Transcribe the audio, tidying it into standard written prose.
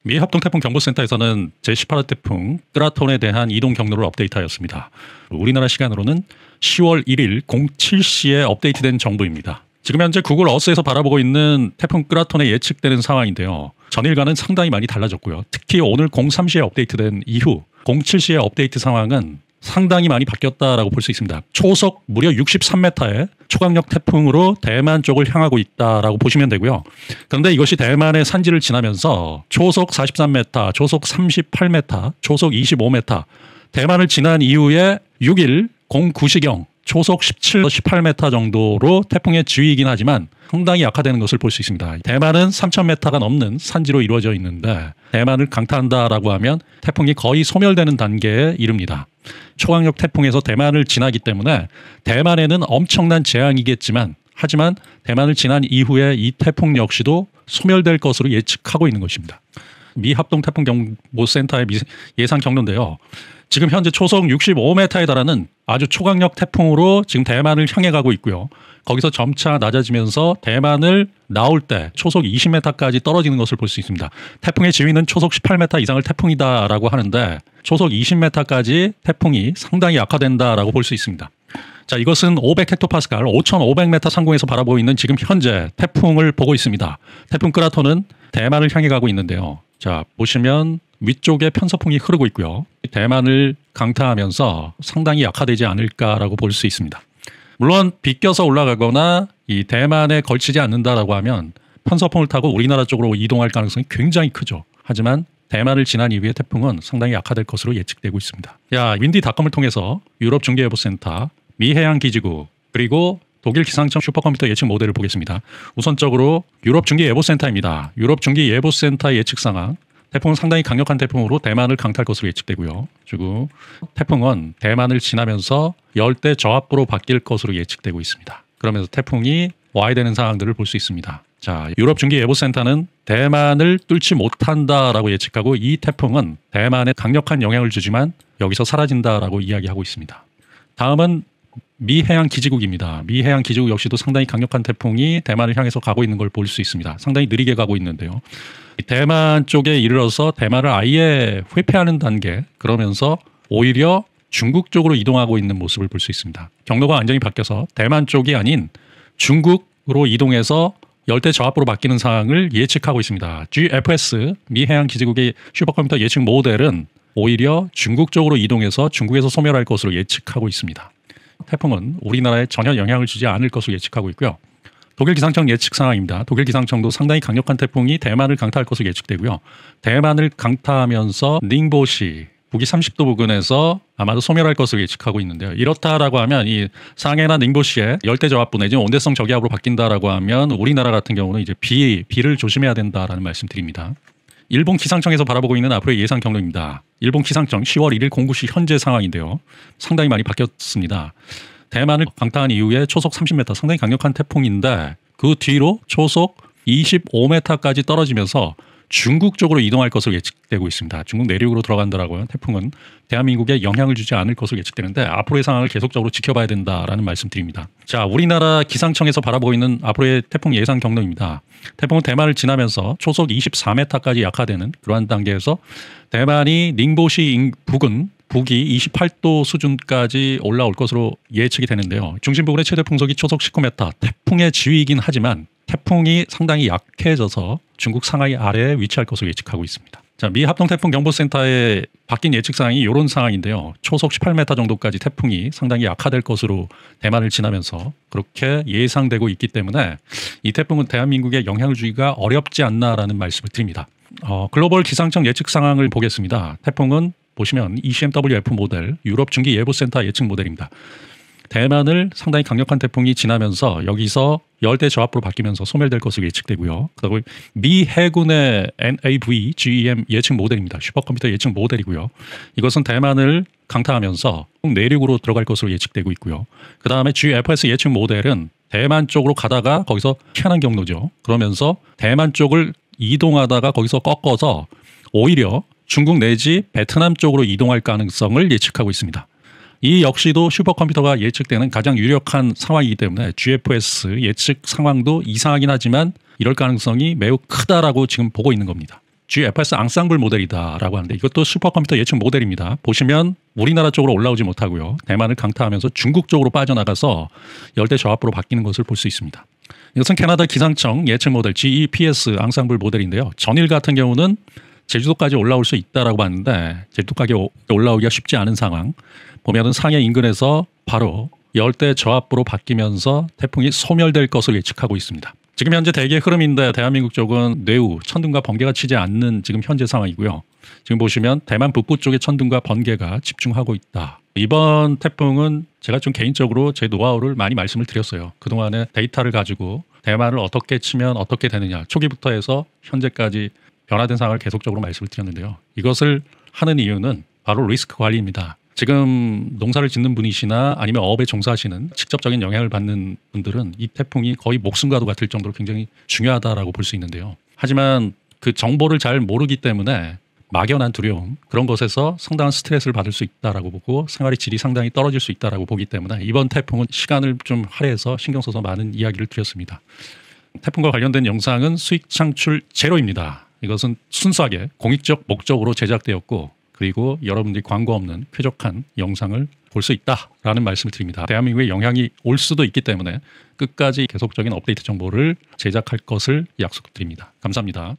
미 합동태풍경보센터에서는 제18호 태풍 끄라톤에 대한 이동 경로를 업데이트하였습니다. 우리나라 시간으로는 10월 1일 07시에 업데이트된 정보입니다. 지금 현재 구글 어스에서 바라보고 있는 태풍 끄라톤의 예측되는 상황인데요. 전일과는 상당히 많이 달라졌고요. 특히 오늘 03시에 업데이트된 이후 07시의 업데이트 상황은 상당히 많이 바뀌었다라고 볼 수 있습니다. 초속 무려 63m의 초강력 태풍으로 대만 쪽을 향하고 있다라고 보시면 되고요. 그런데 이것이 대만의 산지를 지나면서 초속 43m, 초속 38m, 초속 25m 대만을 지난 이후에 6일 09시경 초속 17, 18m 정도로 태풍의 지위이긴 하지만 상당히 약화되는 것을 볼 수 있습니다. 대만은 3000m가 넘는 산지로 이루어져 있는데 대만을 강타한다라고 하면 태풍이 거의 소멸되는 단계에 이릅니다. 초강력 태풍에서 대만을 지나기 때문에 대만에는 엄청난 재앙이겠지만 하지만 대만을 지난 이후에 이 태풍 역시도 소멸될 것으로 예측하고 있는 것입니다. 미 합동태풍경보센터의 예상 경로인데요. 지금 현재 초속 65m에 달하는 아주 초강력 태풍으로 지금 대만을 향해 가고 있고요. 거기서 점차 낮아지면서 대만을 나올 때 초속 20m까지 떨어지는 것을 볼 수 있습니다. 태풍의 지위는 초속 18m 이상을 태풍이다라고 하는데 초속 20m까지 태풍이 상당히 약화된다라고 볼 수 있습니다. 자, 이것은 500헥토파스칼 5,500m 상공에서 바라보고 있는 지금 현재 태풍을 보고 있습니다. 태풍 끄라톤은 대만을 향해 가고 있는데요. 자, 보시면 위쪽에 편서풍이 흐르고 있고요. 대만을 강타하면서 상당히 약화되지 않을까라고 볼 수 있습니다. 물론 비껴서 올라가거나 이 대만에 걸치지 않는다라고 하면 편서풍을 타고 우리나라 쪽으로 이동할 가능성이 굉장히 크죠. 하지만 대만을 지난 이후에 태풍은 상당히 약화될 것으로 예측되고 있습니다. 윈디닷컴을 통해서 유럽 중기예보센터, 미 해양기지국 그리고 독일 기상청 슈퍼컴퓨터 예측 모델을 보겠습니다. 우선적으로 유럽 중기예보센터입니다. 유럽 중기예보센터 예측 상황. 태풍은 상당히 강력한 태풍으로 대만을 강타할 것으로 예측되고요. 그리고 태풍은 대만을 지나면서 열대 저압부로 바뀔 것으로 예측되고 있습니다. 그러면서 태풍이 와야 되는 상황들을 볼 수 있습니다. 자, 유럽 중기예보센터는 대만을 뚫지 못한다라고 예측하고 이 태풍은 대만에 강력한 영향을 주지만 여기서 사라진다라고 이야기하고 있습니다. 다음은 미 해양기지국입니다. 미 해양기지국 역시도 상당히 강력한 태풍이 대만을 향해서 가고 있는 걸 볼 수 있습니다. 상당히 느리게 가고 있는데요. 대만 쪽에 이르러서 대만을 아예 회피하는 단계, 그러면서 오히려 중국 쪽으로 이동하고 있는 모습을 볼 수 있습니다. 경로가 완전히 바뀌어서 대만 쪽이 아닌 중국으로 이동해서 열대 저압부로 바뀌는 상황을 예측하고 있습니다. GFS 미해양기지국의 슈퍼컴퓨터 예측 모델은 오히려 중국 쪽으로 이동해서 중국에서 소멸할 것으로 예측하고 있습니다. 태풍은 우리나라에 전혀 영향을 주지 않을 것으로 예측하고 있고요. 독일 기상청 예측 상황입니다. 독일 기상청도 상당히 강력한 태풍이 대만을 강타할 것으로 예측되고요. 대만을 강타하면서 닝보시 북위 30도 부근에서 아마도 소멸할 것으로 예측하고 있는데요. 이렇다라고 하면 이 상해나 닝보시의 열대저압부 내지는 온대성 저기압으로 바뀐다라고 하면 우리나라 같은 경우는 이제 비를 조심해야 된다라는 말씀드립니다. 일본 기상청에서 바라보고 있는 앞으로의 예상 경로입니다. 일본 기상청 10월 1일 09시 현재 상황인데요. 상당히 많이 바뀌었습니다. 대만을 강타한 이후에 초속 30m 상당히 강력한 태풍인데 그 뒤로 초속 25m까지 떨어지면서 중국 쪽으로 이동할 것으로 예측되고 있습니다. 중국 내륙으로 들어간다라고요. 태풍은 대한민국에 영향을 주지 않을 것으로 예측되는데 앞으로의 상황을 계속적으로 지켜봐야 된다라는 말씀드립니다. 자, 우리나라 기상청에서 바라보고 있는 앞으로의 태풍 예상 경로입니다. 태풍은 대만을 지나면서 초속 24m까지 약화되는 그러한 단계에서 대만이 닝보시 부근 북위 28도 수준까지 올라올 것으로 예측이 되는데요. 중심 부근의 최대 풍속이 초속 19m, 태풍의 지위이긴 하지만 태풍이 상당히 약해져서 중국 상하이 아래에 위치할 것으로 예측하고 있습니다. 자, 미 합동태풍경보센터의 바뀐 예측 상황이 이런 상황인데요. 초속 18m 정도까지 태풍이 상당히 약화될 것으로 대만을 지나면서 그렇게 예상되고 있기 때문에 이 태풍은 대한민국에 영향을 주기가 어렵지 않나라는 말씀을 드립니다. 글로벌 기상청 예측 상황을 보겠습니다. 태풍은 보시면 ECMWF 모델, 유럽 중기예보센터 예측 모델입니다. 대만을 상당히 강력한 태풍이 지나면서 여기서 열대 저압부로 바뀌면서 소멸될 것으로 예측되고요. 그리고 미 해군의 NAV GEM 예측 모델입니다. 슈퍼컴퓨터 예측 모델이고요. 이것은 대만을 강타하면서 내륙으로 들어갈 것으로 예측되고 있고요. 그 다음에 GFS 예측 모델은 대만 쪽으로 가다가 거기서 피하는 경로죠. 그러면서 대만 쪽을 이동하다가 거기서 꺾어서 오히려 중국 내지 베트남 쪽으로 이동할 가능성을 예측하고 있습니다. 이 역시도 슈퍼컴퓨터가 예측되는 가장 유력한 상황이기 때문에 GFS 예측 상황도 이상하긴 하지만 이럴 가능성이 매우 크다라고 지금 보고 있는 겁니다. GFS 앙상블 모델이다라고 하는데 이것도 슈퍼컴퓨터 예측 모델입니다. 보시면 우리나라 쪽으로 올라오지 못하고요. 대만을 강타하면서 중국 쪽으로 빠져나가서 열대 저압부로 바뀌는 것을 볼 수 있습니다. 이것은 캐나다 기상청 예측 모델 GEPS 앙상블 모델인데요. 전일 같은 경우는 제주도까지 올라올 수 있다라고 봤는데 제주도까지 올라오기가 쉽지 않은 상황. 보면은 상해 인근에서 바로 열대 저압부로 바뀌면서 태풍이 소멸될 것을 예측하고 있습니다. 지금 현재 대기의 흐름인데 대한민국 쪽은 뇌우, 천둥과 번개가 치지 않는 지금 현재 상황이고요. 지금 보시면 대만 북부 쪽에 천둥과 번개가 집중하고 있다. 이번 태풍은 제가 좀 개인적으로 제 노하우를 많이 말씀을 드렸어요. 그동안의 데이터를 가지고 대만을 어떻게 치면 어떻게 되느냐. 초기부터 해서 현재까지 변화된 상황을 계속적으로 말씀을 드렸는데요. 이것을 하는 이유는 바로 리스크 관리입니다. 지금 농사를 짓는 분이시나 아니면 어업에 종사하시는 직접적인 영향을 받는 분들은 이 태풍이 거의 목숨과도 같을 정도로 굉장히 중요하다라고 볼 수 있는데요. 하지만 그 정보를 잘 모르기 때문에 막연한 두려움, 그런 것에서 상당한 스트레스를 받을 수 있다라고 보고 생활의 질이 상당히 떨어질 수 있다라고 보기 때문에 이번 태풍은 시간을 좀 할애해서 신경 써서 많은 이야기를 드렸습니다. 태풍과 관련된 영상은 수익 창출 제로입니다. 이것은 순수하게 공익적 목적으로 제작되었고 그리고 여러분들이 광고 없는 쾌적한 영상을 볼 수 있다라는 말씀을 드립니다. 대한민국에 영향이 올 수도 있기 때문에 끝까지 계속적인 업데이트 정보를 제작할 것을 약속드립니다. 감사합니다.